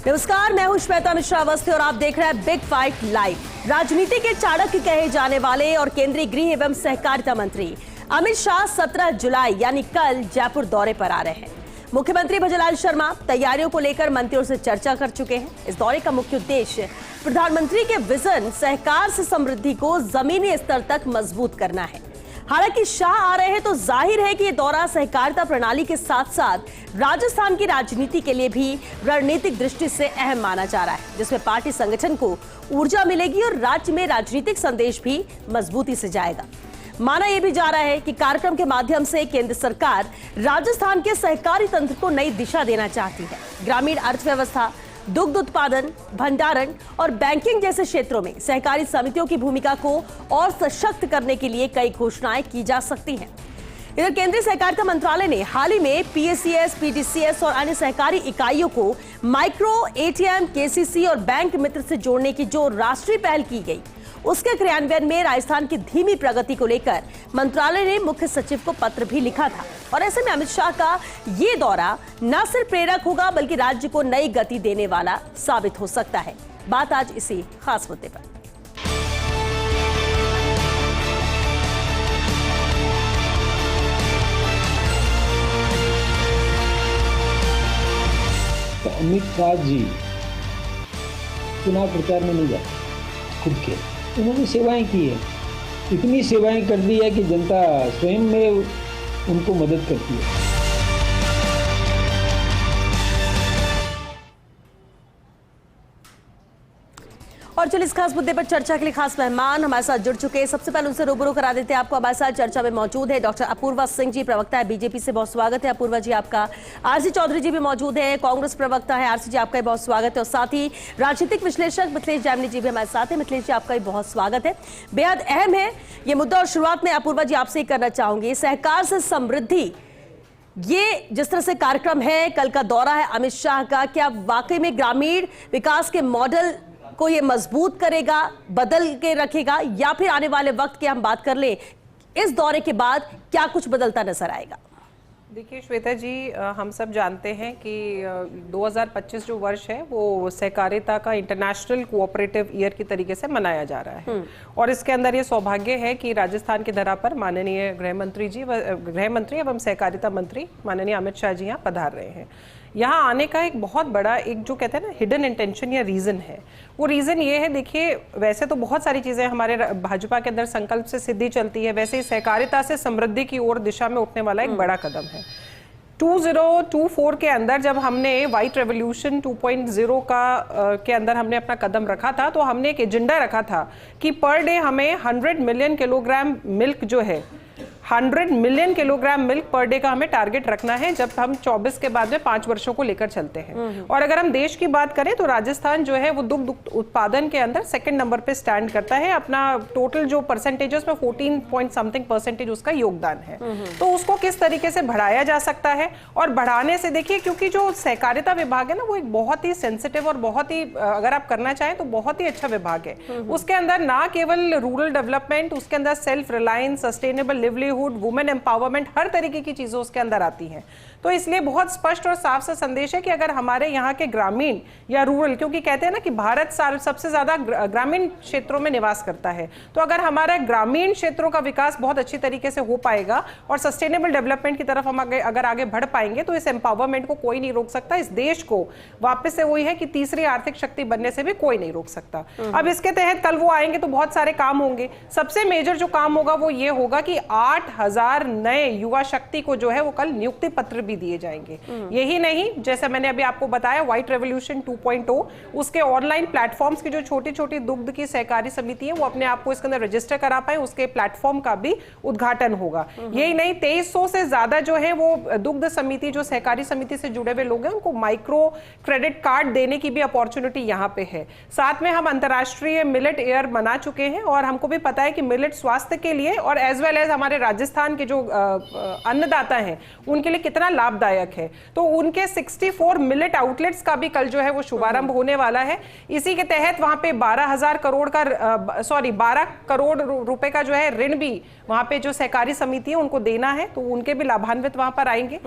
नमस्कार, मैं हूं श्वेता मिश्रा अवस्थी और आप देख रहे हैं बिग फाइट लाइव। राजनीति के चाणक्य कहे जाने वाले और केंद्रीय गृह एवं सहकारिता मंत्री अमित शाह 17 जुलाई यानी कल जयपुर दौरे पर आ रहे हैं। मुख्यमंत्री भजनलाल शर्मा तैयारियों को लेकर मंत्रियों से चर्चा कर चुके हैं। इस दौरे का मुख्य उद्देश्य प्रधानमंत्री के विजन सहकार से समृद्धि को जमीनी स्तर तक मजबूत करना है। हालांकि शाह आ रहे हैं तो जाहिर है कि यह दौरा सहकारिता प्रणाली के साथ साथ राजस्थान की राजनीति के लिए भी रणनीतिक दृष्टि से अहम माना जा रहा है, जिसमें पार्टी संगठन को ऊर्जा मिलेगी और राज्य में राजनीतिक संदेश भी मजबूती से जाएगा। माना यह भी जा रहा है कि कार्यक्रम के माध्यम से केंद्र सरकार राजस्थान के सहकारी तंत्र को नई दिशा देना चाहती है। ग्रामीण अर्थव्यवस्था, दुग्ध उत्पादन, भंडारण और बैंकिंग जैसे क्षेत्रों में सहकारी समितियों की भूमिका को और सशक्त करने के लिए कई घोषणाएं की जा सकती हैं। इधर केंद्रीय सहकारिता मंत्रालय ने हाल ही में पीएसीएस, पीटीसीएस और अन्य सहकारी इकाइयों को माइक्रो, एटीएम, केसीसी और बैंक मित्र से जोड़ने की जो राष्ट्रीय पहल की गई, उसके क्रियान्वयन में राजस्थान की धीमी प्रगति को लेकर मंत्रालय ने मुख्य सचिव को पत्र भी लिखा था। और ऐसे में अमित शाह का ये दौरा न सिर्फ प्रेरक होगा बल्कि राज्य को नई गति देने वाला साबित हो सकता है। बात आज इसी खास मुद्दे पर। तो अमित शाह जी चुनाव प्रचार में नहीं जाते, खुद के उन्होंने सेवाएं की है, इतनी सेवाएं कर दी है कि जनता स्वयं में उनको मदद करती है। और चलिए इस खास मुद्दे पर चर्चा के लिए खास मेहमान हमारे साथ जुड़ चुके हैं। सबसे पहले उनसे रूबरू करा देते हैं आपको। हमारे साथ चर्चा में मौजूद है डॉक्टर अपूर्वा सिंह जी, प्रवक्ता है बीजेपी से, बहुत स्वागत है अपूर्वा जी आपका। आरसी चौधरी जी भी मौजूद है, कांग्रेस प्रवक्ता है, आरसी जी आपका भी बहुत स्वागत है। और साथ ही राजनीतिक विश्लेषक मिथिलेश जामनी जी भी हमारे साथ है। मिथिलेश जी आपका भी बहुत स्वागत है। बेहद अहम है ये मुद्दा और शुरुआत में अपूर्वा जी आपसे ही करना चाहूंगी। सहकार से समृद्धि, ये जिस तरह से कार्यक्रम है, कल का दौरा है अमित शाह का, क्या वाकई में ग्रामीण विकास के मॉडल को ये मजबूत करेगा, बदल के रखेगा, या फिर आने वाले वक्त की हम बात कर ले, इस दौरे के बाद क्या कुछ बदलता नजर आएगा? देखिए श्वेता जी, हम सब जानते हैं कि 2025 जो वर्ष है वो सहकारिता का इंटरनेशनल कोऑपरेटिव ईयर की तरीके से मनाया जा रहा है। और इसके अंदर ये सौभाग्य है कि राजस्थान की धरा पर माननीय गृह मंत्री एवं सहकारिता मंत्री माननीय अमित शाह जी यहाँ पधार रहे हैं। यहाँ आने का एक बहुत बड़ा, एक जो कहते हैं ना हिडन इंटेंशन या रीज़न है, वो रीज़न ये है, देखिए वैसे तो बहुत सारी चीज़ें हमारे भाजपा के अंदर संकल्प से सिद्धि चलती है, वैसे ही सहकारिता से समृद्धि की ओर दिशा में उठने वाला एक बड़ा कदम है। 2024 के अंदर जब हमने व्हाइट रेवोल्यूशन 2.0 के अंदर हमने अपना कदम रखा था, तो हमने एक एजेंडा रखा था कि पर डे हमें 100 मिलियन किलोग्राम मिल्क जो है, 100 million kilogram milk per day का हमें टारगेट रखना है जब हम 24 के बाद में 5 वर्षों को लेकर चलते हैं। और अगर हम देश की बात करें तो राजस्थान जो है वो दुग्ध उत्पादन के अंदर सेकंड नंबर पे स्टैंड करता है। अपना टोटल जो परसेंटेज है उसमें 14% उसका योगदान है। तो उसको किस तरीके से बढ़ाया जा सकता है, और बढ़ाने से देखिए, क्योंकि जो सहकारिता विभाग है ना वो एक बहुत ही सेंसिटिव और बहुत ही, अगर आप करना चाहें तो बहुत ही अच्छा विभाग है। उसके अंदर ना केवल रूरल डेवलपमेंट, उसके अंदर self reliance, sustainable livelihood, women empowerment, हर तरीके की चीजें उसके अंदर आती हैं। तो इसलिए बहुत स्पष्ट और साफ सा संदेश है कि अगर हमारे यहाँ के ग्रामीण या रूरल, क्योंकि कहते हैं ना कि भारत सबसे ज्यादा ग्रामीण क्षेत्रों में निवास करता है, तो अगर हमारे ग्रामीण क्षेत्रों का विकास बहुत अच्छी तरीके से हो पाएगा और सस्टेनेबल डेवलपमेंट की तरफ हम अगर आगे बढ़ पाएंगे तो इस एम्पावरमेंट को कोई नहीं रोक सकता। इस देश को वापस से वही है कि तीसरी आर्थिक शक्ति बनने से भी कोई नहीं रोक सकता। अब इसके तहत कल वो आएंगे तो बहुत सारे काम होंगे। सबसे मेजर जो काम होगा वो ये होगा कि 8,000 नए युवा शक्ति को जो है वो कल नियुक्ति पत्र दिए जाएंगे। यही नहीं, जैसे मैंने अभी आपको बताया व्हाइट रेवोल्यूशन 2.0, उसके ऑनलाइन प्लेटफॉर्म्स की जो छोटी छोटी दुग्ध की सहकारी समिति है वो अपने आप को इसके अंदर रजिस्टर करा पाए, उसके प्लेटफॉर्म का भी उद्घाटन होगा। यही नहीं, 2300 से ज्यादा जो है वो दुग्ध समिति, जो सहकारी समिति से जुड़े हुए लोग हैं, उनको माइक्रो क्रेडिट कार्ड देने की भी अपॉर्चुनिटी यहाँ पे है। साथ में हम अंतर्राष्ट्रीय मिलेट ईयर मना चुके हैं और हमको भी पता है कि मिलेट स्वास्थ्य के लिए और एज वेल एज हमारे राजस्थान के जो अन्नदाता हैं उनके लिए कितना लाभदायक है। तो उनके 64 मिलेट आउटलेट्स का भी कल जो है वो शुभारंभ होने वाला है। इसी के तहत वहां पे 12 करोड़ रुपए का जो है ऋण भी वहां पे जो सहकारी समिति है उनको देना है, तो उनके भी लाभान्वित वहां पर आएंगे।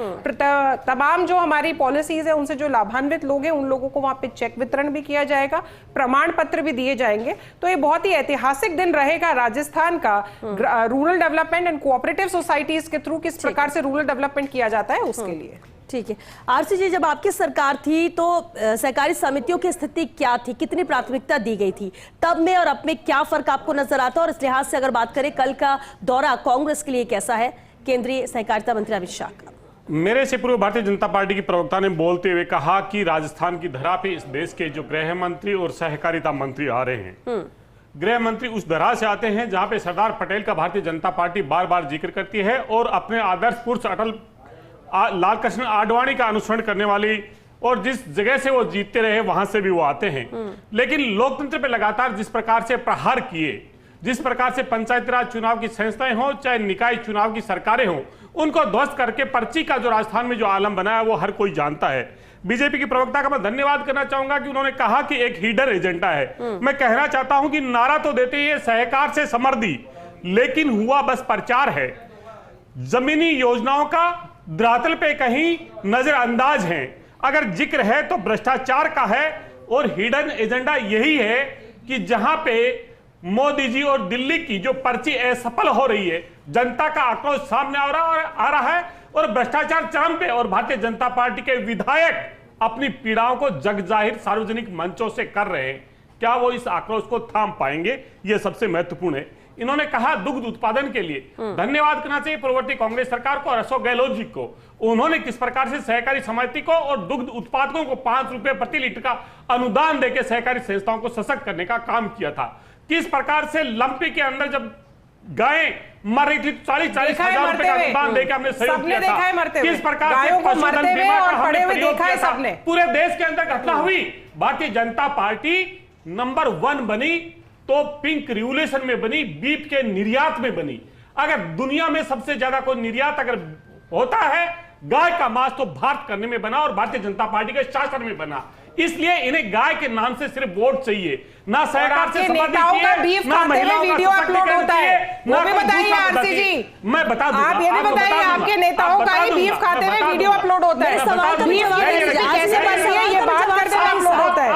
तमाम जो हमारी पॉलिसीज है उनसे जो लाभान्वित लोग हैं उन लोगों को वहां पे चेक वितरण भी किया जाएगा, प्रमाण पत्र भी दिए जाएंगे। तो ये बहुत ही ऐतिहासिक दिन रहेगा राजस्थान का rural development and cooperative societies के थ्रू किस प्रकार से रूरल डेवलपमेंट किया जाता है उसके लिए। ठीक है आरसी जी, जब आपकी सरकार थी तो सहकारी समितियों की स्थिति क्या थी, कितनी प्राथमिकता दी गई थी तब में और अब में, क्या फर्क आपको नजर आता है? और इस लिहाज से अगर बात करें कल का दौरा कांग्रेस के लिए कैसा है, केंद्रीय सहकारिता मंत्री अमित शाह का? मेरे से पूर्व भारतीय जनता पार्टी की प्रवक्ता ने बोलते हुए कहा कि राजस्थान की धरा पे इस देश के जो गृह मंत्री और सहकारिता मंत्री आ रहे हैं, गृह मंत्री उस धरा से आते हैं जहां पे सरदार पटेल का भारतीय जनता पार्टी बार बार जिक्र करती है और अपने आदर्श पुरुष अटल लाल कृष्ण आडवाणी का अनुसरण करने वाली, और जिस जगह से वो जीतते रहे वहां से भी वो आते हैं। लेकिन लोकतंत्र पे लगातार जिस प्रकार से प्रहार किए, जिस प्रकार से पंचायती राज चुनाव की संस्थाएं हो चाहे निकाय चुनाव की सरकारें हो, उनको ध्वस्त करके पर्ची का जो राजस्थान में जो आलम बनाया वो हर कोई जानता है। बीजेपी की प्रवक्ता का मैं धन्यवाद करना चाहूंगा कि उन्होंने कहा कि एक हिडन एजेंडा है। मैं कहना चाहता हूं कि नारा तो देते ही सहकार से समृद्धि, लेकिन हुआ बस प्रचार है। जमीनी योजनाओं का धरातल पे कहीं नजरअंदाज है, अगर जिक्र है तो भ्रष्टाचार का है। और हिडन एजेंडा यही है कि जहां पे मोदी जी और दिल्ली की जो पर्ची असफल हो रही है, जनता का आक्रोश सामने आ रहा है और भ्रष्टाचार चरम पे, और भारतीय जनता पार्टी के विधायक अपनी पीड़ाओं को जगजाहिर सार्वजनिक मंचों से कर रहे हैं। क्या वो इस आक्रोश को थाम पाएंगे, ये सबसे महत्वपूर्ण है। इन्होंने कहा दुग्ध उत्पादन के लिए धन्यवाद करना चाहिए पूर्ववर्ती कांग्रेस सरकार को और अशोक गहलोत जी को। उन्होंने किस प्रकार से सहकारी समिति को और दुग्ध उत्पादकों को 5 रुपए प्रति लीटर का अनुदान देकर सहकारी संस्थाओं को सशक्त करने का काम किया था। किस प्रकार से लंपी के अंदर जब गायें मर रही थी 40-40 हजार रुपए का अनुदान देकर हमने सहयोग किया था। किस प्रकार से पशुधन बीमा का हमने प्रयोग किया था। पूरे देश के अंदर घटना हुई। भारतीय जनता पार्टी नंबर 1 बनी तो पिंक रिवोल्यूशन में बनी, बीफ के निर्यात में बनी। अगर दुनिया में सबसे ज्यादा कोई निर्यात अगर होता है गाय का मांस, तो भारत करने में बना और भारतीय जनता पार्टी के शासन में बना। इसलिए इन्हें गाय के नाम से सिर्फ वोट चाहिए, ना सहकार से संबंधित ना महिलाओं का वीडियो अपलोड होता है। वो भी बताइए आरसी जी, मैं बता दूंगा। आप ये भी बताइए आपके नेताओं का ही बीफ खाते हुए वीडियो अपलोड होता है। कैसे बनती है ये बात करते हुए अपलोड होता है,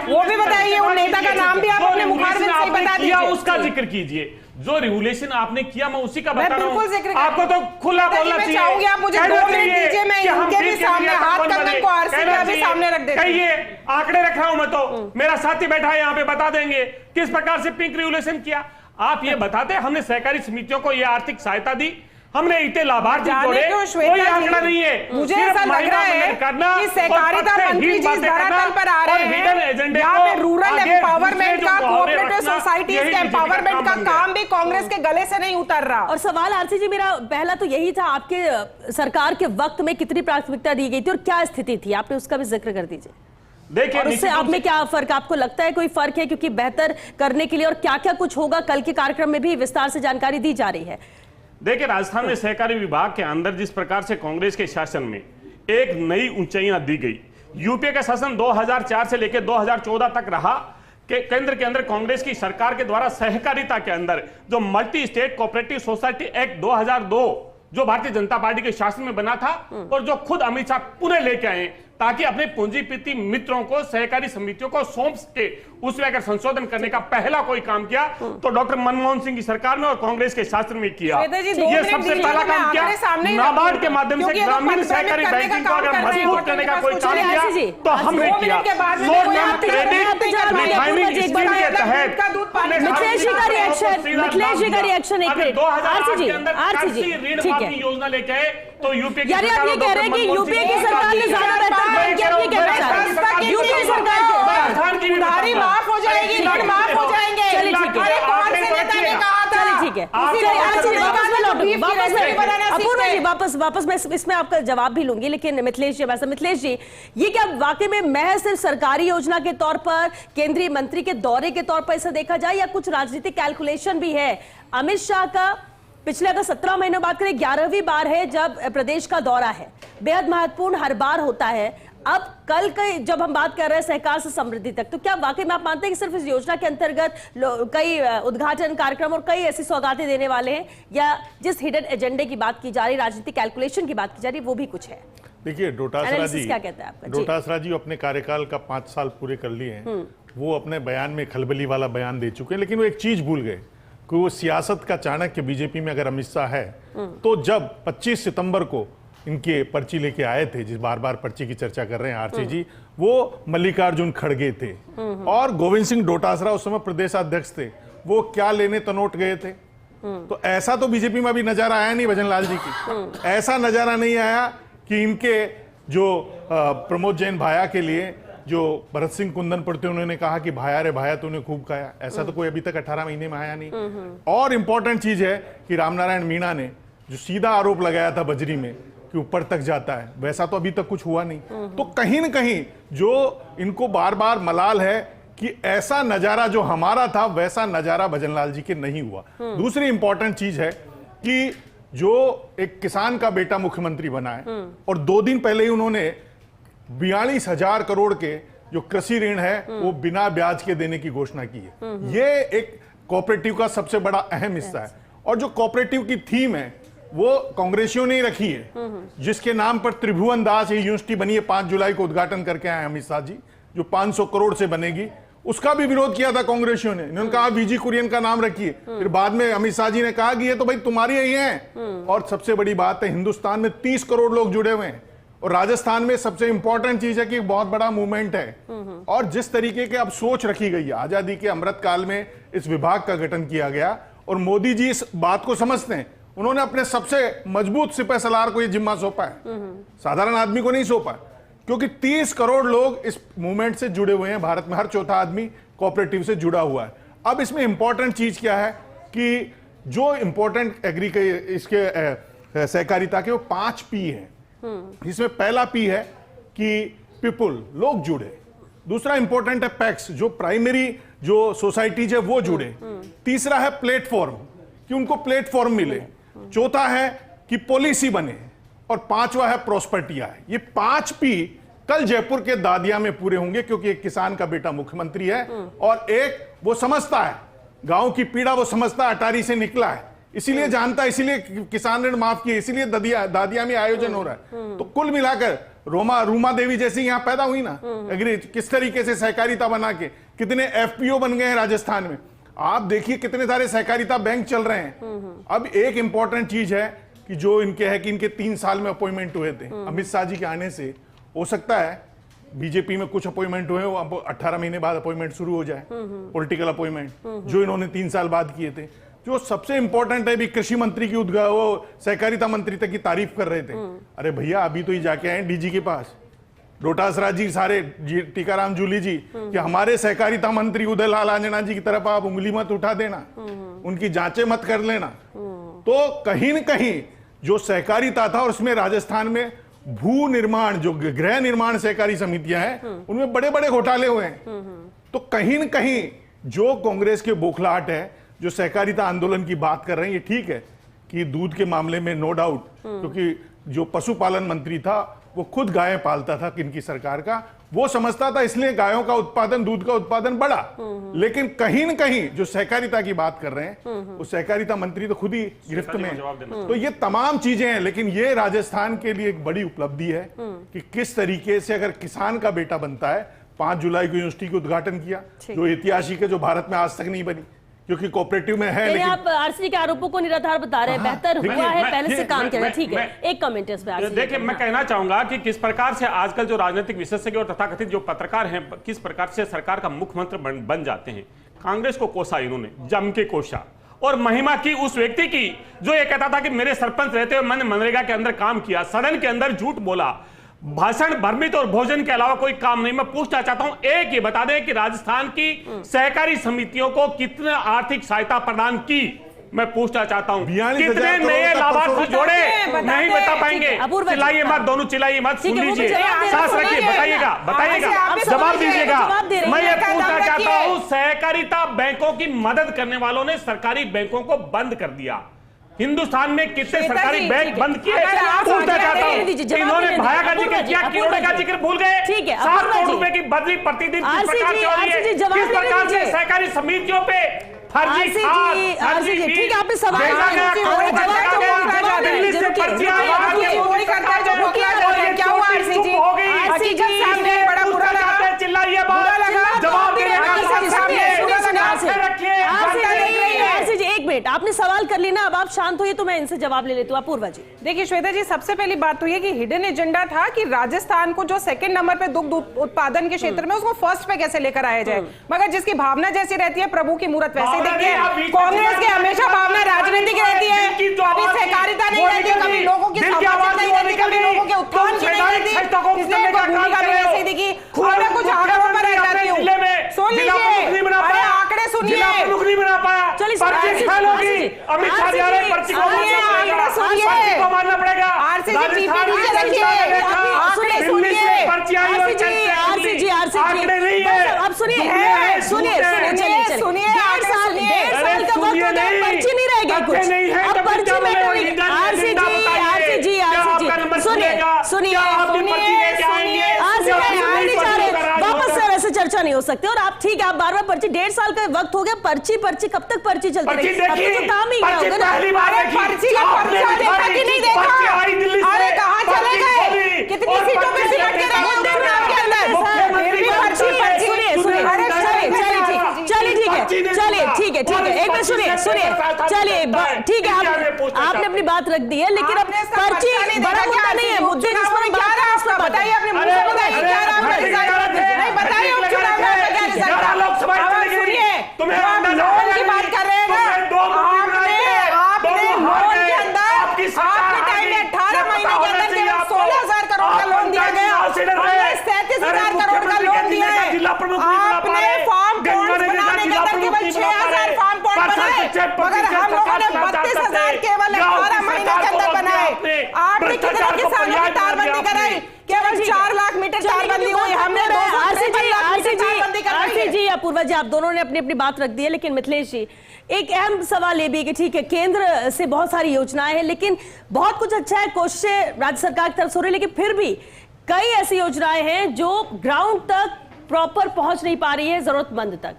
वो भी बताइए। उन नेता का नाम भी आप अपने मुखारबिन से बता दीजिए, उसका जिक्र कीजिए। जो रिवोल्यूशन आपने किया मैं उसी का बता रहा हूं। आपको तो खुला बोलना चाहिए। आप मुझे 2 मिनट दीजिए, मैं इनके भी सामने हाथ कंगन को आरसी का भी सामने रख देती हूं। कहिए, आंकड़े रख रहा हूं मैं, तो मेरा साथी बैठा है यहां पे, बता देंगे किस प्रकार से पिंक रिवोल्यूशन किया। आप ये बताते, हमने सहकारी समितियों को ये आर्थिक सहायता दी, हमने इतने लाभार्थी जोड़े, कोई आंकड़ा नहीं है। मुझे ऐसा लग रहा है कि सहकारिता मंत्री जिस धरातल पर आ रहे हैं, यहाँ पे रूरल एम्पावरमेंट का, कोऑपरेटिव सोसाइटीज के एम्पावरमेंट का काम भी कांग्रेस के गले से नहीं उतर रहा। और सवाल आरसी जी मेरा पहला तो यही था, आपके सरकार के वक्त में कितनी प्राथमिकता दी गई थी और क्या स्थिति थी, आपने उसका भी जिक्र कर दीजिए। देखिए, और उससे आप में क्या फर्क, आपको लगता है कोई फर्क है? क्योंकि बेहतर करने के लिए और क्या क्या कुछ होगा, कल के कार्यक्रम में भी विस्तार से जानकारी दी जा रही है। देखिए, राजस्थान में सहकारी विभाग के अंदर जिस प्रकार से कांग्रेस के शासन में एक नई ऊंचाइयां दी गई। यूपीए का शासन 2004 से लेकर 2014 तक रहा कि केंद्र के अंदर कांग्रेस की सरकार के द्वारा सहकारिता के अंदर जो multi state cooperative society act 2002 जो भारतीय जनता पार्टी के शासन में बना था और जो खुद अमित शाह पुणे लेके आए ताकि अपने पूंजीपति मित्रों को सहकारी समितियों को सौंप के उसमें अगर संशोधन करने का पहला कोई काम किया तो डॉक्टर मनमोहन सिंह की सरकार में और कांग्रेस के शासन में किया। ये सबसे पहला काम किया, नाबार्ड के माध्यम से ग्रामीण सहकारी बैंकिंग को अगर मजबूत करने का कोई काम किया तो हमने किया। मिथिलेश जी का रिएक्शन एक मिनट। आरसी जी ठीक है, योजना लेके आए तो यूपी की यानी आप ये कह रहे हैं कि यूपी की सरकार ने ज्यादा बेहतर काम किया, आप ये कहना चाह रहे हैं? यूपी की सरकार की उधारी माफ हो जाएगी, ऋण माफ हो जाएंगे। चलिए ठीक है, कौन से नेता ने कहा था? चलिए ठीक है, अपूर्वा जी वापस मैं इसमें आपका जवाब भी लूंगी, लेकिन मिथिलेश जी ये क्या वाकई में महज सिर्फ सरकारी योजना के तौर पर, केंद्रीय मंत्री के दौरे के तौर पर इसे देखा जाए या कुछ राजनीतिक कैलकुलेशन भी है? अमित शाह का पिछले अगर 17 महीनों बात करें 11वीं बार है जब प्रदेश का दौरा है, बेहद महत्वपूर्ण हर बार होता है। अब कल के जब हम बात कर रहे हैं सहकार से समृद्धि तक, तो क्या वाकई में आप मानते हैं कि सिर्फ इस योजना के अंतर्गत कई उद्घाटन कार्यक्रम और कई ऐसी सौगातें देने वाले हैं, या जिस हिडन एजेंडे की बात की जा रही, राजनीतिक कैलकुलेशन की बात की जा रही, वो भी कुछ है? देखिए, क्या कहता है आपका? डोटासरा जी अपने कार्यकाल का 5 साल पूरे कर लिए हैं। वो अपने बयान में खलबली वाला बयान दे चुके हैं, लेकिन वो एक चीज भूल गए कि वो सियासत का चाणक्य बीजेपी में अगर अमित शाह है, तो जब 25 सितंबर को इनके पर्ची लेके आए थे, जिस बार बार पर्ची की चर्चा कर रहे हैं आरसी जी, वो मल्लिकार्जुन खड़गे थे और गोविंद सिंह डोटासरा उस समय प्रदेशाध्यक्ष थे। वो क्या लेने तनोट गए थे? तो ऐसा तो बीजेपी में अभी नजारा आया नहीं भजनलाल जी की। ऐसा नजारा नहीं आया कि इनके जो प्रमोद जैन भाया के लिए जो भरत सिंह कुंदन पढ़ते उन्होंने कहा कि भाया रे भाया तूने खूब खाया, ऐसा तो कोई अभी तक 18 महीने में आया नहीं। और इंपॉर्टेंट चीज है कि रामनारायण मीणा ने जो सीधा आरोप लगाया था बजरी में कि ऊपर तक जाता है, वैसा तो अभी तक कुछ हुआ नहीं। तो कहीं न कहीं जो इनको बार बार मलाल है कि ऐसा नजारा जो हमारा था वैसा नजारा भजनलाल जी के नहीं हुआ। दूसरी इंपॉर्टेंट चीज है कि जो एक किसान का बेटा मुख्यमंत्री बना है और 2 दिन पहले ही उन्होंने 42,000 करोड़ के जो कृषि ऋण है वो बिना ब्याज के देने की घोषणा की है। ये एक कोऑपरेटिव का सबसे बड़ा अहम हिस्सा है। और जो कोऑपरेटिव की थीम है वो कांग्रेसियों ने रखी है, जिसके नाम पर त्रिभुवन दास यूनिवर्सिटी बनी है, 5 जुलाई को उद्घाटन करके आए अमित शाह जी, जो 500 करोड़ से बनेगी। उसका भी विरोध किया था कांग्रेसियों ने। इन्होंने कहा वीजी कुरियन का नाम रखिए। फिर बाद में अमित शाह जी ने कहा कि ये तो भाई तुम्हारी ही है। और सबसे बड़ी बात है, हिंदुस्तान में 30 करोड़ लोग जुड़े हुए हैं और राजस्थान में सबसे इंपॉर्टेंट चीज है कि एक बहुत बड़ा मूवमेंट है। और जिस तरीके के अब सोच रखी गई है, आजादी के अमृत काल में इस विभाग का गठन किया गया और मोदी जी इस बात को समझते हैं। उन्होंने अपने सबसे मजबूत सिपह सलार को यह जिम्मा सौंपा है, साधारण आदमी को नहीं सौंपा, क्योंकि 30 करोड़ लोग इस मूवमेंट से जुड़े हुए हैं। भारत में हर चौथा आदमी कोऑपरेटिव से जुड़ा हुआ है। अब इसमें इंपॉर्टेंट चीज क्या है कि जो इंपॉर्टेंट एग्री के इसके सहकारिता के वो 5 पी है। इसमें पहला पी है कि पीपुल, लोग जुड़े। दूसरा इंपॉर्टेंट है पैक्स, जो प्राइमरी जो सोसाइटीज है वो जुड़े। तीसरा है प्लेटफॉर्म, कि उनको प्लेटफॉर्म मिले। चौथा है कि पॉलिसी बने और 5वां है प्रॉस्पेरिटी आए। ये 5 पी कल जयपुर के दादिया में पूरे होंगे, क्योंकि एक किसान का बेटा मुख्यमंत्री है और एक वो समझता है गांव की पीड़ा, वो समझता है, अटारी से निकला है, इसीलिए जानता है, इसीलिए किसान ऋण माफ किए, इसीलिए दादिया में आयोजन हो रहा है। तो कुल मिलाकर रूमा देवी जैसी यहां पैदा हुई ना एग्री, किस तरीके से सहकारिता बना के कितने एफपीओ बन गए हैं राजस्थान में। आप देखिए कितने सारे सहकारिता बैंक चल रहे हैं। अब एक इंपॉर्टेंट चीज है कि जो इनके है कि इनके 3 साल में अपॉइंटमेंट हुए थे। अमित शाह जी के आने से हो सकता है बीजेपी में कुछ अपॉइंटमेंट हुए, अब 18 महीने बाद अपॉइंटमेंट शुरू हो जाए, पॉलिटिकल अपॉइंटमेंट जो इन्होंने 3 साल बाद किए थे। जो सबसे इंपॉर्टेंट है, भी कृषि मंत्री की वो सहकारिता मंत्री तक की तारीफ कर रहे थे। अरे भैया, अभी तो ये जाके आए डीजी के पास, डोटासरा जी, सारे टीकाराम जूली जी, कि हमारे सहकारिता मंत्री उदय लाल आंजना जी की तरफ आप उंगली मत उठा देना, उनकी जांचें मत कर लेना। तो कहीं न कहीं जो सहकारिता था और उसमें राजस्थान में भू निर्माण, जो गृह निर्माण सहकारी समितियां हैं, उनमें बड़े बड़े घोटाले हुए हैं। तो कहीं न कहीं जो कांग्रेस के बौखलाहट है, जो सहकारिता आंदोलन की बात कर रहे हैं, ये ठीक है कि दूध के मामले में नो डाउट, क्योंकि जो पशुपालन मंत्री था वो खुद गायें पालता था इनकी सरकार का, वो समझता था, इसलिए गायों का उत्पादन, दूध का उत्पादन बढ़ा। लेकिन कहीं न कहीं जो सहकारिता की बात कर रहे हैं, वो सहकारिता मंत्री तो खुद ही गिरफ्त में है। तो ये तमाम चीजें हैं, लेकिन ये राजस्थान के लिए एक बड़ी उपलब्धि है कि किस तरीके से अगर किसान का बेटा बनता है। 5 जुलाई को यूनिवर्सिटी का उद्घाटन किया, जो ऐतिहासिक है, जो भारत में आज तक नहीं बनी, क्योंकि कोऑपरेटिव में है। लेकिन आप आरसीडी के आरोपों को निराधार बता रहे हैं, बेहतर हुआ है, पहले से काम किया। ठीक है, एक कमेंट इस पे। देखिए, मैं कहना चाहूंगा कि किस प्रकार से आजकल जो राजनीतिक विशेषज्ञ और तथाकथित जो पत्रकार हैं, किस प्रकार से सरकार का मुख्यमंत्री बन जाते हैं। कांग्रेस को कोसा इन्होंने, जम के कोसा, और महिमा की उस व्यक्ति की जो ये कहता था कि मेरे सरपंच रहते हुए मैंने मनरेगा के अंदर काम किया, सदन के अंदर झूठ बोला, भाषण भ्रमित और भोजन के अलावा कोई काम नहीं। मैं पूछना चाहता हूं, एक ये बता दें कि राजस्थान की सहकारी समितियों को कितने आर्थिक सहायता प्रदान की। मैं पूछना चाहता हूं, कितने नए लाभार्थी जोड़े, नहीं बता पाएंगे। चिल्लाइए मत, दोनों चिल्लाइए मत, सुन लीजिए, सांस रखिए, बताइएगा, जवाब दीजिएगा। मैं ये पूछना चाहता हूं, सहकारिता बैंकों की मदद करने वालों ने सरकारी बैंकों को बंद कर दिया। हिंदुस्तान में कितने श्वेता सरकारी जी, बैंक ठीक है। बंद किए अगर आप पूछना आगे चाहता आगे हूं। दीजिए, जवाब इन्होंने दीजिए, भाया का अपूर्वा जिक्र जी, किया, अपूर्वा किरोड़े का जी। जिक्र भूल गए। ठीक है, 7 अपूर्वा करोड़ जी। रुपए की बदली प्रतिदिन किस आरसी प्रकार जी, से हो रही आरसी जी, है, जवाब किस लेने प्रकार से दीजिए। सहकारी समितियों पे फर्जी आरसी खाद, जी, फर्जी आरसी जी, बीज ठीक है, आपने सवाल भेजा गया, किया, करोड़ों जवाब का तो भेजा बोलना गया, चाहते हैं, दिल्ली से रुकिए, पर्चियां रुकिए, आ रही हैं, रुकिए, मोदी सरकार जो रुकिए, रोकना चाह रही है, क्या हुआ, चोटी आरसी चुप जी? हो गई। आरसी जी, हकीकत सामने है, बड़ा बुरा लगा। चिल्लाइए बात, बुरा लगा। जवाब देने का आरसी जी, सामने सुनिए, सुनिए, आंखें रखिए, आरसी जनता जी, देख रही है। आरसी जी, एक मिनट, आपने सवाल कर ली ना, अब आप शांत होइए तो मैं इनसे जवाब ले लेती हूँ। अपूर्वा जी, देखिए श्वेता जी, सबसे पहली बात तो ये कि हिडन एजेंडा था कि राजस्थान को जो सेकंड नंबर पे दुग्ध उत्पादन के क्षेत्र में उसको फर्स्ट पे कैसे लेकर आया जाए, मगर जिसकी भावना जैसी रहती है प्रभु की मूरत वैसे भावना दिखती नहीं, आप है। बीच में कांग्रेस की हमेशा भावना राजनीतिक रहती है, दिल की जो कभी आवाज थी, सहकारिता नहीं वो रहती, निकल कभी गई। लोगों की दिल की समाजिक आवाज नहीं वो रहती, निकल कभी गई। लोगों के उत्थान तुम की नहीं सैद्धांतिक रहती, सत्ता को इसलिए करने का काम भूमिका कर भी रहे हो। ऐसे ही दिखी। खुद और मैं कुछ आंकड़ों पर रह जाती हूँ, जिले में सुन जिला प्रमुख नहीं बना लीजिए, अरे पाया, आंकड़े सुनिए, जिला प्रमुख नहीं बना पाया, चलिए, पर्ची आरसी जी, फेल होगी, आरसी जी, अमित शाह आरसी जा रहे जी, हैं, पर्ची को सुनिए, मानना पड़ेगा, आंकड़े सुनिए। पर्ची को मानना पड़ेगा। आरसी जी, राजस्थान पीपीटी में से जनता रखिए, ने देखा, सुनिए, दिल्ली से सुनिए, पर्ची आई और आरसी जी, चलते आरसी जी, आरसी जी, आंकड़े नहीं है, बस अब सुनिए, झूठे हैं, सुनिए, झूठे हैं। सुनिए, चलिए, सुनिए, डेढ़ आगे साल सुनिए। का अरे वक्त हो सुनिए गया, नहीं, पर्ची नहीं रह गई कुछ, पर्चे नहीं है, अब तब पर्ची क्या में बोले, कोई हिडन आरसी एजेंडा जी, बताइए। आरसी जी, क्या आरसी आपका नंबर जी, सुनिए, खुलेगा? सुनिए, क्या आप भी पर्ची सुनिए, लेके आएंगे? आरसी क्या जी, आप हम भी नहीं पर्ची चाह रहे, लेकर आएंगे? वापस से ऐसे चर्चा नहीं हो सकती। और आप ठीक है, आप बार-बार पर्ची, 1.5 साल का वक्त हो गया, पर्ची कब तक पर्ची चलती पर्ची रहेगी? अब तो देखी, जो काम ही क्या पर्ची होगा ना, पहली बार अरे देखी, पर्ची का आपने पर्चा देखा दिखाई, कि नहीं देखा? पर्ची आई दिल्ली से, अरे कहाँ चले पर्ची गए? खोली, कितनी और सीटों पे पर्ची सिमट के लेके रहे जाओ। हैं आपके अंदर? मुख्यमंत्री फिर भी पर्ची, पर्ची, सुनिए, सुनिए, अरे चलिए, ठीक है, चलिए, ठीक है, ठीक है, एक मिनट सुनिए, चलिए, ठीक है, आपने अपनी बात रख दी है, लेकिन अब आपने इसका पर्ची पर्चा नहीं बड़ा देखा मुद्दा क्या? नहीं है, मुद्दे जिस पर क्या रहा आपका? बताइए अपने मुंह से बताइए, क्या रहा आपका रिजल्ट? नहीं बताइए उपचुनाव में आपका क्या रिजल्ट रहा? अब सुनिए, तुम्हें हम लोन की बात कर रहे हैं ना, आपने लोन के अंदर आपके टाइम में 18 महीने के अंदर केवल 16,000 करोड़ का लोन दिया गया, हमने 37,000 करोड़ का लोन दिया है। आपने फार्म पॉन्ड्स बनाने के अंदर केवल 6,000 फार्म पॉन्ड बनाए, मगर हम लोगों ने 32,000 केवल 18 महीने के अंदर बनाए। आपने कितने किसानों की तारबंदी कराई? केवल 4 लाख मीटर तारबंदी हुई, हमने 253 लाख मीटर तारबंदी कराई आरसी है। जी, अपूर्वा जी, आप दोनों ने अपनी अपनी बात रख दी है, लेकिन मिथिलेश जी, एक अहम सवाल ये भी है कि ठीक है, केंद्र से बहुत सारी योजनाएं हैं, लेकिन बहुत कुछ अच्छा है, कोशिशें राज्य सरकार की तरफ से हो रही है, लेकिन फिर भी कई ऐसी योजनाएं हैं जो ग्राउंड तक प्रॉपर पहुंच नहीं पा रही है, जरूरतमंद तक।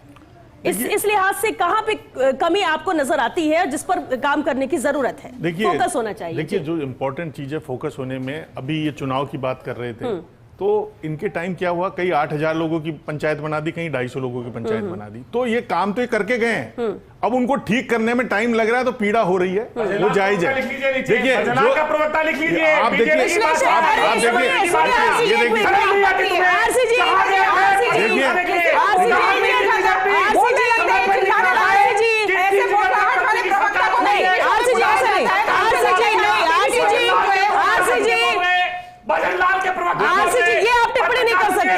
इस लिहाज से कहां पे कमी आपको नजर आती है जिस पर काम करने की जरूरत है? फोकस होना चाहिए। देखिए, जो इम्पोर्टेंट चीज है फोकस होने में, अभी ये चुनाव की बात कर रहे थे, तो इनके टाइम क्या हुआ, कई 8,000 लोगों की पंचायत बना दी, कहीं 250 लोगों की पंचायत बना दी, तो ये काम तो ये करके गए हैं। अब उनको ठीक करने में टाइम लग रहा है, तो पीड़ा हो रही है, वो जायज है। देखिए, जो का प्रवक्ता लिख लीजिए, आप देखिए, आप देखिए, भजनलाल के प्रवक्ता, आरसी जी, ये आप टिप्पणी नहीं कर सकते, ये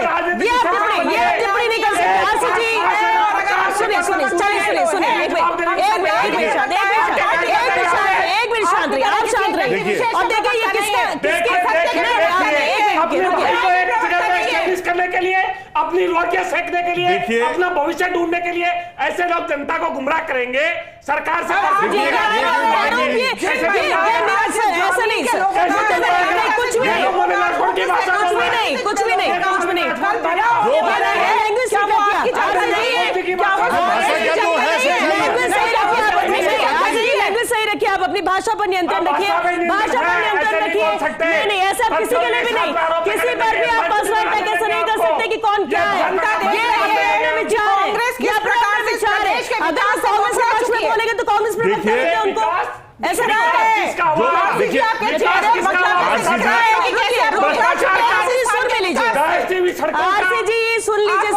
आप टिप्पणी नहीं कर सकते। आरसी जी, सुनिए, सुनिए, एक मिनट शांत रहिए, आप शांत रहिए। और देखिए, ये करने के लिए, अपनी रोटियां सेकने के लिए, देखिए, अपना भविष्य ढूंढने के लिए ऐसे लोग जनता को गुमराह करेंगे, सरकार से ऐसा नहीं, कुछ भी नहीं। लैंग्वेज सही रखिए, आप अपनी भाषा पर नियंत्रण रखिए, भाषा पर नियंत्रण रखिए। नहीं, ऐसा किसी के लिए भी नहीं, किसी पर भी आप पर्सनल अटैक ऐसा नहीं कर सकते कि कौन क्या है। ये विचार है, अगर आप कांग्रेस के पक्ष में बोलेंगे तो कांग्रेस पर मत करेंगे उनको, ऐसा नहीं होता है। आरसी जी, सुन लीजिए,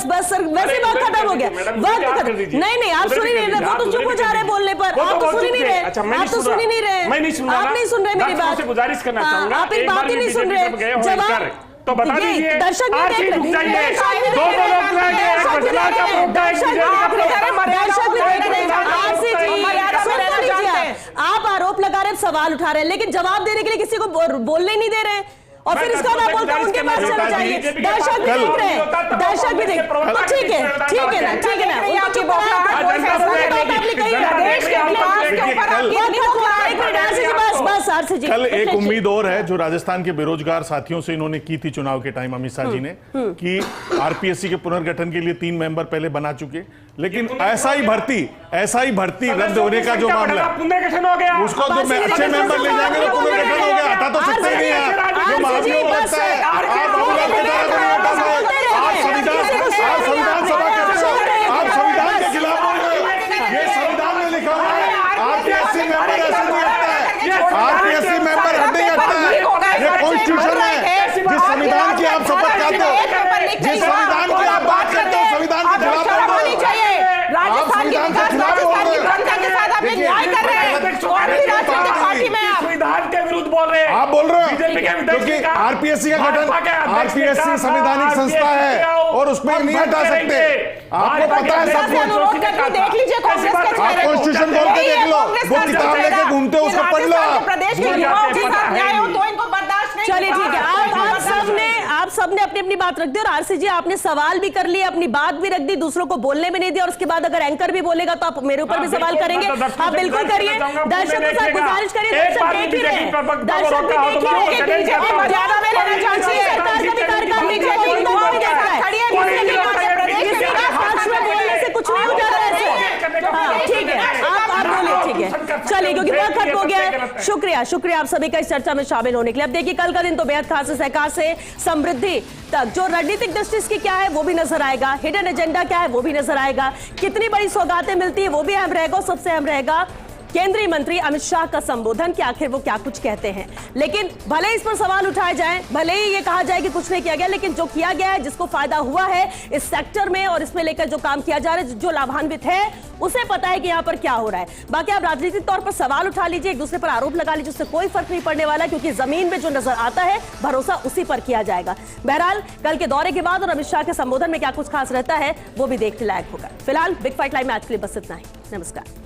बस सर, वैसे बात खत्म हो गया, वक्त खत्म। नहीं, आप सुन ही नहीं रहे, वो तो चुप हो जा रहे बोलने पर, आप तो सुन ही नहीं रहे, आप तो सुन ही नहीं रहे, मैं नहीं सुन रहा, आप नहीं सुन रहे मेरी बात, गुजारिश करना चाहूंगा, आप एक बात ही नहीं सुन रहे। जवाब तो बता दीजिए, दर्शक नहीं देख रहे, आप आरोप लगा रहे, सवाल उठा रहे हैं, लेकिन जवाब देने के लिए किसी को बोलने नहीं दे रहे। और फिर इसको मैं बोलता हूँ उनके पास चले जाइए। दर्शक भी देख रहे हैं, दर्शक भी देख, तो ठीक है ना, ठीक है ना, उनको चुप कल एक उम्मीद और है जो राजस्थान के बेरोजगार साथियों से इन्होंने की थी चुनाव के टाइम, अमित शाह जी ने, कि आरपीएससी के पुनर्गठन के लिए 3 मेंबर पहले बना चुके, लेकिन ऐसा ही भर्ती रद्द होने का जो मामला है उसको तो मैं अच्छे मेंबर ले जाएंगे तो पुनर्गठन हो गया, हटा तो सकते ही नहीं है। जो महाभियोग लगता है आप बाबूलाल के द्वारा नहीं हटा सकते। आप संविधान सभा के आप संविधान के खिलाफ बोल रहे हो। ये संविधान में लिखा हुआ है आरपीएससी मेंबर ऐसे नहीं हटता है, आरपीएससी मेंबर नहीं हटता है। ये कॉन्स्टिट्यूशन है, जिस संविधान की आप शपथ खाते हो, जिस संविधान की आप बात करते हो, संविधान के खिलाफ बोल रहे हो। राजस्थान के विकास, राजस्थान की जनता के साथ आप न्याय कर रहे हैं। कौन सी राजनीतिक पार्टी में आप संविधान के विरुद्ध बोल रहे हैं? आप बोल रहे हो क्योंकि आरपीएससी का गठन, आरपीएससी संवैधानिक संस्था है और उसमें नहीं हटा सकते। आपको पता है सब कुछ। देख लीजिए कांग्रेस के आप कॉन्स्टिट्यूशन खोल के देख लो, वो किताब लेके घूमते हो, उसको पढ़ लो। प्रदेश के युवाओं के साथ न्याय हो तो इनको बर्दाश्त नहीं। चलिए ठीक है, आप सबने अपनी अपनी बात रख दी और आरसी जी आपने सवाल भी कर लिया, अपनी बात भी रख दी, दूसरों को बोलने में नहीं दिया, और उसके बाद अगर एंकर भी बोलेगा तो आप मेरे ऊपर भी सवाल करेंगे। आप बिल्कुल करिए, दर्शकों से गुजारिश करिए, दर्शक देख ही रहे हैं, दर्शक भी देख ही रहे हैं, बीजेपी मर्यादा में रहना चाहती है, सरकार का भी कार्यकाल देखिए, बोलने से कुछ नहीं हो जाता है। ठीक है, आप बोलिए, ठीक है, चलिए, क्योंकि वक्त खत्म हो गया है। शुक्रिया आप सभी का इस चर्चा में शामिल होने के लिए। अब देखिए कल का दिन तो बेहद खास है, सहकार से समृद्धि तक जो रणनीतिक दृष्टि की क्या है वो भी नजर आएगा, हिडन एजेंडा क्या है वो भी नजर आएगा, कितनी बड़ी सौगातें मिलती है वो भी अहम रहेगा, सबसे अहम रहेगा केंद्रीय मंत्री अमित शाह का संबोधन कि आखिर वो क्या कुछ कहते हैं। लेकिन भले इस पर सवाल उठाए जाएं, भले ही ये कहा जाए कि कुछ नहीं किया गया, लेकिन जो किया गया है, जिसको फायदा हुआ है इस सेक्टर में और इसमें लेकर जो काम किया जा रहा है, जो लाभान्वित है उसे पता है कि यहाँ पर क्या हो रहा है। बाकी आप राजनीतिक तौर पर सवाल उठा लीजिए, एक दूसरे पर आरोप लगा लीजिए, उससे कोई फर्क नहीं पड़ने वाला, क्योंकि जमीन में जो नजर आता है भरोसा उसी पर किया जाएगा। बहरहाल कल के दौरे के बाद और अमित शाह के संबोधन में क्या कुछ खास रहता है वो भी देखने लायक होगा। फिलहाल बिग फाइट लाइव में आज के लिए बस इतना ही। नमस्कार।